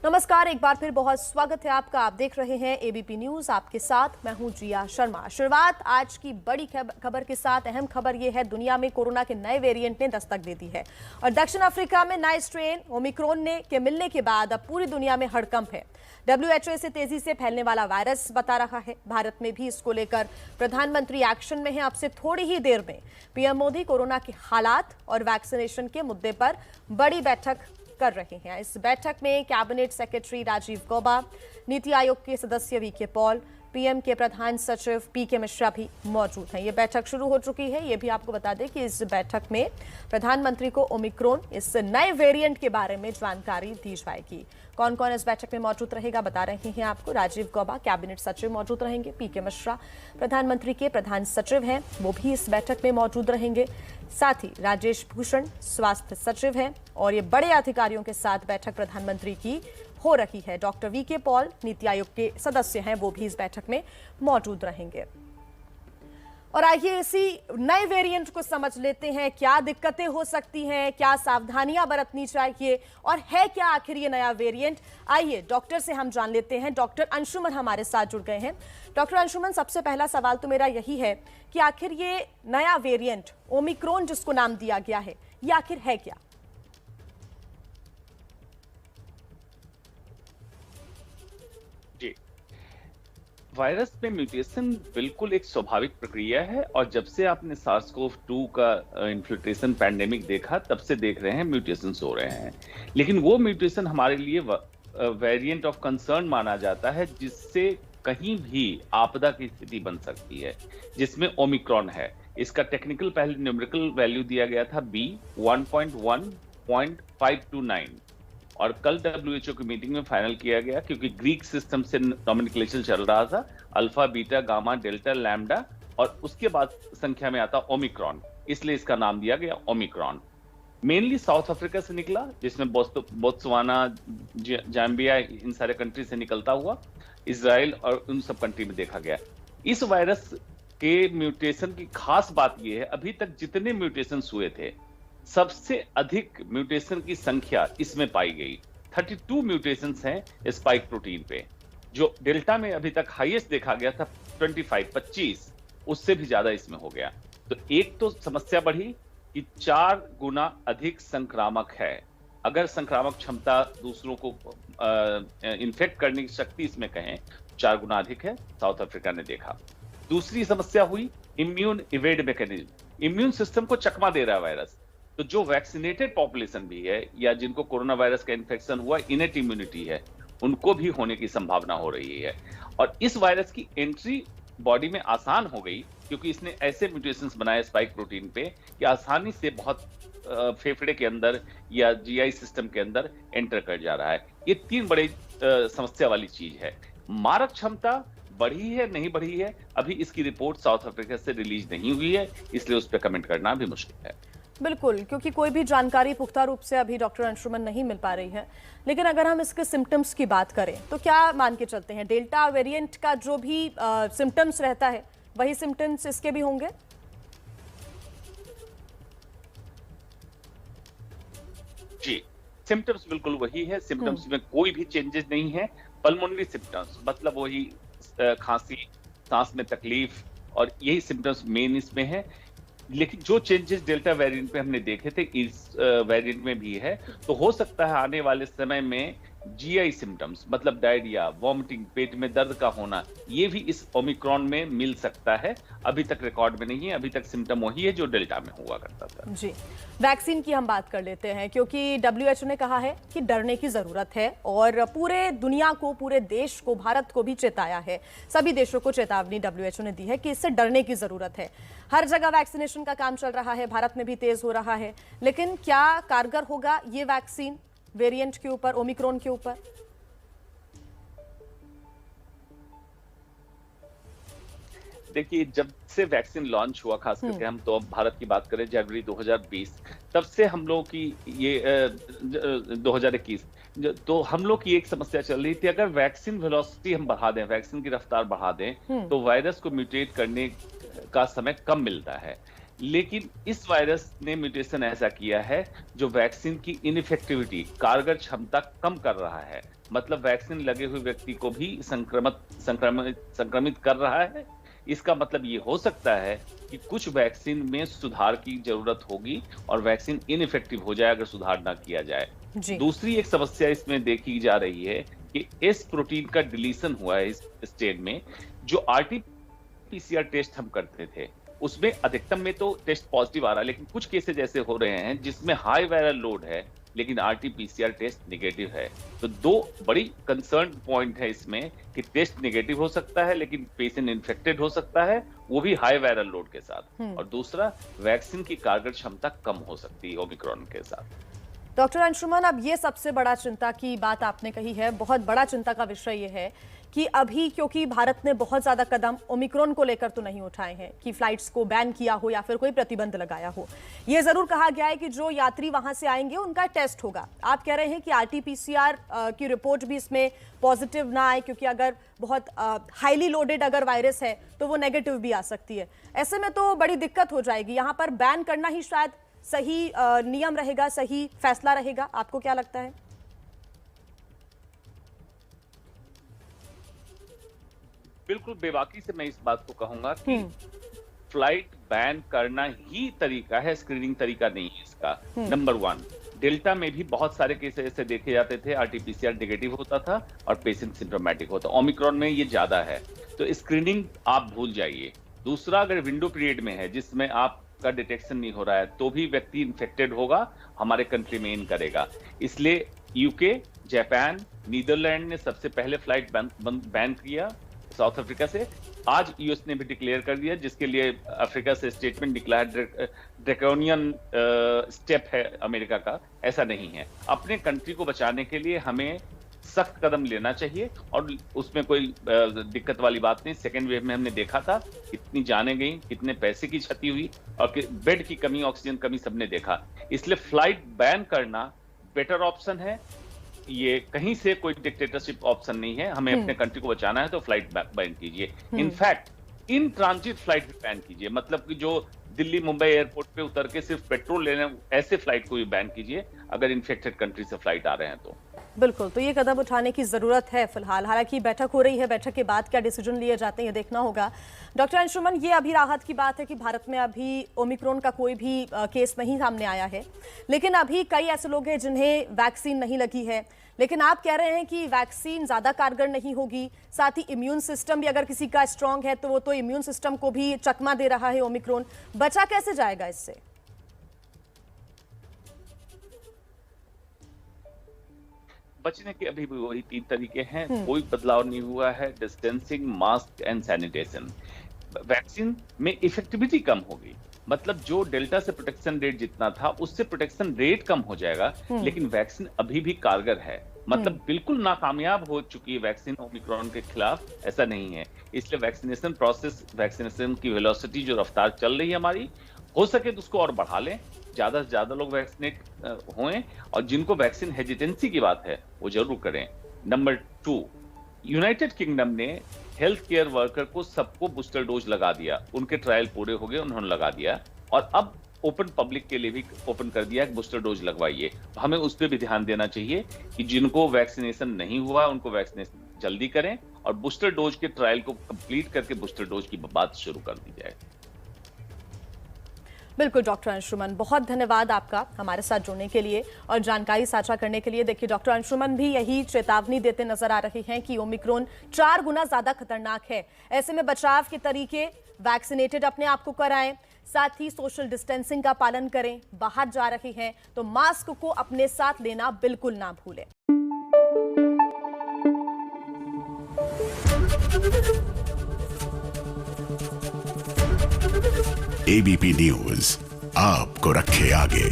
नमस्कार, एक बार फिर बहुत स्वागत है आपका। आप देख रहे हैं एबीपी न्यूज, आपके साथ मैं हूं जिया शर्मा। शुरुआत आज की बड़ी खबर के साथ। अहम खबर यह है, दुनिया में कोरोना के नए वेरिएंट ने दस्तक दे दी है और दक्षिण अफ्रीका में नए स्ट्रेन ओमिक्रॉन के मिलने के बाद अब पूरी दुनिया में हड़कंप है। WHO इसे तेजी से फैलने वाला वायरस बता रहा है। भारत में भी इसको लेकर प्रधानमंत्री एक्शन में है। अब से थोड़ी ही देर में पीएम मोदी कोरोना के हालात और वैक्सीनेशन के मुद्दे पर बड़ी बैठक कर रहे हैं। इस बैठक में कैबिनेट सेक्रेटरी राजीव गौबा, नीति आयोग के सदस्य वीके पॉल, पीएम के प्रधान सचिव पीके मिश्रा भी मौजूद हैं। ये बैठक शुरू हो चुकी है। ये भी आपको बता दें कि इस बैठक में प्रधानमंत्री को ओमिक्रॉन, इस नए वेरिएंट के बारे में जानकारी दी जाएगी। कौन कौन इस बैठक में मौजूद रहेगा बता रहे हैं आपको। राजीव गौबा कैबिनेट सचिव मौजूद रहेंगे, पीके मिश्रा प्रधानमंत्री के प्रधान सचिव हैं, वो भी इस बैठक में मौजूद रहेंगे। साथ ही राजेश भूषण स्वास्थ्य सचिव हैं और ये बड़े अधिकारियों के साथ बैठक प्रधानमंत्री की हो रही है। Doctor VK Paul NITI Aayog के सदस्य हैं, वो भी इस बैठक में मौजूद रहेंगे। और आइए इसी नए वेरिएंट को समझ लेते हैं। क्या दिक्कतें हो सकती हैं, क्या सावधानियां बरतनी चाहिए और है क्या आखिर ये नया वेरिएंट। आइए डॉक्टर से हम जान लेते हैं। डॉक्टर अंशुमन हमारे साथ जुड़ गए हैं। डॉक्टर अंशुमन, सबसे पहला सवाल तो मेरा यही है कि आखिर ये नया वेरिएंट ओमिक्रॉन जिसको नाम दिया गया है, ये आखिर है क्या? जी, वायरस में म्यूटेशन बिल्कुल एक स्वाभाविक प्रक्रिया है और जब से आपने SARS-CoV-2 का इन्फ्लुएंजा पैंडेमिक देखा तब से देख रहे हैं म्यूटेशंस हो रहे हैं। लेकिन वो म्यूटेशन हमारे लिए वेरिएंट ऑफ कंसर्न माना जाता है, जिससे कहीं भी आपदा की स्थिति बन सकती है, जिसमें ओमिक्रॉन है। इसका टेक्निकल पहले न्यूमेरिकल वैल्यू दिया गया था B 1.1.529 और कल WHO की मीटिंग में फाइनल किया गया, क्योंकि ग्रीक सिस्टम से नॉमेनक्लेचर चल रहा था, alpha, beta, gamma, delta, lambda और उसके बाद संख्या में आता ओमिक्रॉन, इसलिए इसका नाम दिया गया ओमिक्रॉन। मेनली साउथ अफ्रीका से निकला, जिसमें बोत्सवाना, जाम्बिया, इन सारे कंट्री से निकलता हुआ इजराइल और उन सब कंट्री में देखा गया। इस वायरस के म्यूटेशन की खास बात यह है, अभी तक जितने म्यूटेशंस हुए थे सबसे अधिक म्यूटेशन की संख्या इसमें पाई गई। 32 म्यूटेशंस हैं स्पाइक प्रोटीन पे, जो डेल्टा में अभी तक हाईएस्ट देखा गया था 25, उससे भी ज्यादा इसमें हो गया। तो एक तो समस्या बढ़ी कि 4 गुना अधिक संक्रामक है। अगर संक्रामक क्षमता दूसरों को इन्फेक्ट करने की शक्ति इसमें कहें 4 गुना अधिक है, साउथ अफ्रीका ने देखा। दूसरी समस्या हुई immune evade mechanism. Immune system को चकमा दे रहा है वायरस। तो जो वैक्सीनेटेड पॉपुलेशन भी है या जिनको कोरोना वायरस का इन्फेक्शन हुआ, इनेट इम्यूनिटी है, उनको भी होने की संभावना हो रही है। और इस वायरस की एंट्री बॉडी में आसान हो गई, क्योंकि इसने ऐसे म्यूटेशंस बनाए स्पाइक प्रोटीन पे कि आसानी से बहुत फेफड़े के अंदर या GI सिस्टम के अंदर एंटर कर जा रहा है। ये 3 बड़ी समस्या वाली चीज है। मारक क्षमता बढ़ी है नहीं बढ़ी है, अभी इसकी रिपोर्ट साउथ अफ्रीका से रिलीज नहीं हुई है, इसलिए उस पर कमेंट करना भी मुश्किल है। बिल्कुल, क्योंकि कोई भी जानकारी पुख्ता रूप से अभी डॉक्टर अंशुमन नहीं मिल पा रही है। लेकिन अगर हम इसके सिम्टम्स की बात करें तो क्या मान के चलते हैं डेल्टा वेरिएंट का जो भी सिम्टम्स रहता है वही सिम्टम्स इसके भी होंगे? जी, सिम्टम्स बिल्कुल वही है। सिम्टम्स में कोई भी चेंजेस नहीं है। पल्मोनरी सिम्टम्स मतलब वही खांसी, सांस में तकलीफ और यही सिम्टम्स मेन इसमें है। लेकिन जो चेंजेस डेल्टा वेरिएंट पे हमने देखे थे इस वेरिएंट में भी है। तो हो सकता है आने वाले समय में GI सिम्टम्स मतलब डायरिया, वॉमिटिंग, पेट में दर्द का होना, ये भी इस ओमिक्रॉन में मिल सकता है। अभी तक रिकॉर्ड में नहीं है, अभी तक सिम्टम वही है जो डेल्टा में हुआ करता था। जी, वैक्सीन की हम बात कर लेते हैं, क्योंकि WHO ने कहा है कि डरने की जरूरत है और पूरे दुनिया को, पूरे देश को, भारत को भी चेताया है। सभी देशों को चेतावनी WHO ने दी है कि इससे डरने की जरूरत है। हर जगह वैक्सीनेशन का काम चल रहा है, भारत में भी तेज हो रहा है, लेकिन क्या कारगर होगा ये वैक्सीन वेरिएंट के ऊपर, ओमिक्रॉन के ऊपर? देखिए, जब से वैक्सीन लॉन्च हुआ, खास करके हम तो अब भारत की बात करें, जनवरी 2020, तब से हम लोग की ये 2021, तो हम लोग की एक समस्या चल रही थी, अगर वैक्सीन वेलोसिटी हम बढ़ा दें, वैक्सीन की रफ्तार बढ़ा दें, तो वायरस को म्यूटेट करने का समय कम मिलता है। लेकिन इस वायरस ने म्यूटेशन ऐसा किया है जो वैक्सीन की इनइफेक्टिविटी, कारगर क्षमता कम कर रहा है। मतलब वैक्सीन लगे हुए व्यक्ति को भी संक्रमित कर रहा है। इसका मतलब ये हो सकता है कि कुछ वैक्सीन में सुधार की जरूरत होगी और वैक्सीन इनइफेक्टिव हो जाए अगर सुधार ना किया जाए। दूसरी एक समस्या इसमें देखी जा रही है कि एस प्रोटीन का डिलीशन हुआ है इस स्टेन में। जो आरटी-पीसीआर टेस्ट हम करते थे उसमें अधिकतम में तो टेस्ट पॉजिटिव आ रहा है, लेकिन कुछ केसेस ऐसे हो रहे हैं जिसमें हाई वायरल लोड है लेकिन आरटी-पीसीआर टेस्ट नेगेटिव है। तो दो बड़ी कंसर्न पॉइंट है इसमें कि टेस्ट नेगेटिव हो सकता है लेकिन पेशेंट इन्फेक्टेड हो सकता है, वो भी हाई वायरल लोड के साथ। और दूसरा, वैक्सीन की कारगर क्षमता कम हो सकती है ओमिक्रॉन के साथ। डॉक्टर अंशुमन, अब ये सबसे बड़ा चिंता की बात आपने कही है, बहुत बड़ा चिंता का विषय ये है कि अभी क्योंकि भारत ने बहुत ज्यादा कदम ओमिक्रॉन को लेकर तो नहीं उठाए हैं कि फ्लाइट्स को बैन किया हो या फिर कोई प्रतिबंध लगाया हो। ये जरूर कहा गया है कि जो यात्री वहां से आएंगे उनका टेस्ट होगा। आप कह रहे हैं कि आरटी-पीसीआर की रिपोर्ट भी इसमें पॉजिटिव ना आए, क्योंकि अगर बहुत हाईली लोडेड अगर वायरस है तो वो नेगेटिव भी आ सकती है। ऐसे में तो बड़ी दिक्कत हो जाएगी। यहाँ पर बैन करना ही शायद सही नियम रहेगा, सही फैसला रहेगा। आपको क्या लगता है? बिल्कुल बेबाकी से मैं इस बात को कहूंगा कि फ्लाइट बैन करना ही तरीका है, स्क्रीनिंग तरीका नहीं है इसका। नंबर 1, डेल्टा में भी बहुत सारे केस ऐसे देखे जाते थे, आरटी-पीसीआर नेगेटिव होता था और पेशेंट सिम्प्टोमेटिक होता। ओमिक्रॉन में ये ज्यादा है, तो स्क्रीनिंग आप भूल जाइए। दूसरा, अगर विंडो पीरियड में है जिसमें आपका डिटेक्शन नहीं हो रहा है तो भी व्यक्ति इन्फेक्टेड होगा, हमारे कंट्री में इन करेगा। इसलिए यूके, जापान, नीदरलैंड ने सबसे पहले फ्लाइट बैन किया साउथ अफ्रीका से। आज यूएस ने भी डिक्लेयर कर दिया, जिसके लिए अफ्रीका से स्टेटमेंट निकला है। ड्रैकोनियन स्टेप है अमेरिका का, ऐसा नहीं है। अपने कंट्री को बचाने के लिए हमें सख्त कदम लेना चाहिए और उसमें कोई दिक्कत वाली बात नहीं। सेकेंड वेव में हमने देखा था कितनी जानें गई, कितने पैसे की क्षति हुई और बेड की कमी, ऑक्सीजन कमी सबने देखा। इसलिए फ्लाइट बैन करना बेटर ऑप्शन है। ये कहीं से कोई डिक्टेटरशिप ऑप्शन नहीं है। हमें अपने कंट्री को बचाना है तो फ्लाइट बैन कीजिए। इनफैक्ट इन ट्रांजिट फ्लाइट भी बैन कीजिए, मतलब कि जो दिल्ली मुंबई एयरपोर्ट पे उतर के सिर्फ पेट्रोल लेने, ऐसे फ्लाइट को भी बैन कीजिए अगर इन्फेक्टेड कंट्री से फ्लाइट आ रहे हैं तो। बिल्कुल, तो ये कदम उठाने की जरूरत है फिलहाल। हालांकि बैठक हो रही है, बैठक के बाद क्या डिसीजन लिए जाते हैं ये देखना होगा। डॉक्टर अंशुमन, ये अभी राहत की बात है कि भारत में अभी ओमिक्रॉन का कोई भी केस नहीं सामने आया है, लेकिन अभी कई ऐसे लोग हैं जिन्हें वैक्सीन नहीं लगी है। लेकिन आप कह रहे हैं कि वैक्सीन ज्यादा कारगर नहीं होगी, साथ ही इम्यून सिस्टम भी अगर किसी का स्ट्रांग है तो वो तो इम्यून सिस्टम को भी चकमा दे रहा है ओमिक्रॉन। बचा कैसे जाएगा इससे? बचने के अभी भी वही 3 तरीके हैं, कोई बदलाव नहीं हुआ है। Distancing, mask and sanitation. Vaccine में इफेक्टिविटी कम होगी, मतलब जो डेल्टा से प्रोटेक्शन रेट जितना था उससे प्रोटेक्शन रेट कम हो जाएगा, लेकिन वैक्सीन अभी भी कारगर है। मतलब बिल्कुल नाकामयाब हो चुकी है वैक्सीन ओमिक्रॉन के खिलाफ, ऐसा नहीं है। इसलिए वैक्सीनेशन प्रोसेस, वैक्सीनेशन की वेलोसिटी, जो रफ्तार चल रही है हमारी, हो सके तो उसको और बढ़ा लें, ज्यादा से ज्यादा लोग वैक्सीनेट हों, और जिनको वैक्सीन हेजिटेंसी की बात है वो जरूर करें। नंबर 2, यूनाइटेड किंगडम ने हेल्थ केयर वर्कर को सबको बूस्टर डोज लगा दिया, उनके ट्रायल पूरे हो गए, उन्होंने लगा दिया, और अब ओपन पब्लिक के लिए भी ओपन कर दिया कि बूस्टर डोज लगवाइए। हमें उस पर भी ध्यान देना चाहिए कि जिनको वैक्सीनेशन नहीं हुआ उनको वैक्सीनेशन जल्दी करें और बूस्टर डोज के ट्रायल को कंप्लीट करके बूस्टर डोज की बात शुरू कर दी जाए। बिल्कुल डॉक्टर अंशुमन, बहुत धन्यवाद आपका हमारे साथ जुड़ने के लिए और जानकारी साझा करने के लिए। देखिए, डॉक्टर अंशुमन भी यही चेतावनी देते नजर आ रहे हैं कि ओमिक्रॉन 4 गुना ज्यादा खतरनाक है। ऐसे में बचाव के तरीके, वैक्सीनेटेड अपने आप को कराएं, साथ ही सोशल डिस्टेंसिंग का पालन करें। बाहर जा रहे हैं तो मास्क को अपने साथ लेना बिल्कुल ना भूलें। एबीपी न्यूज आपको रखे आगे।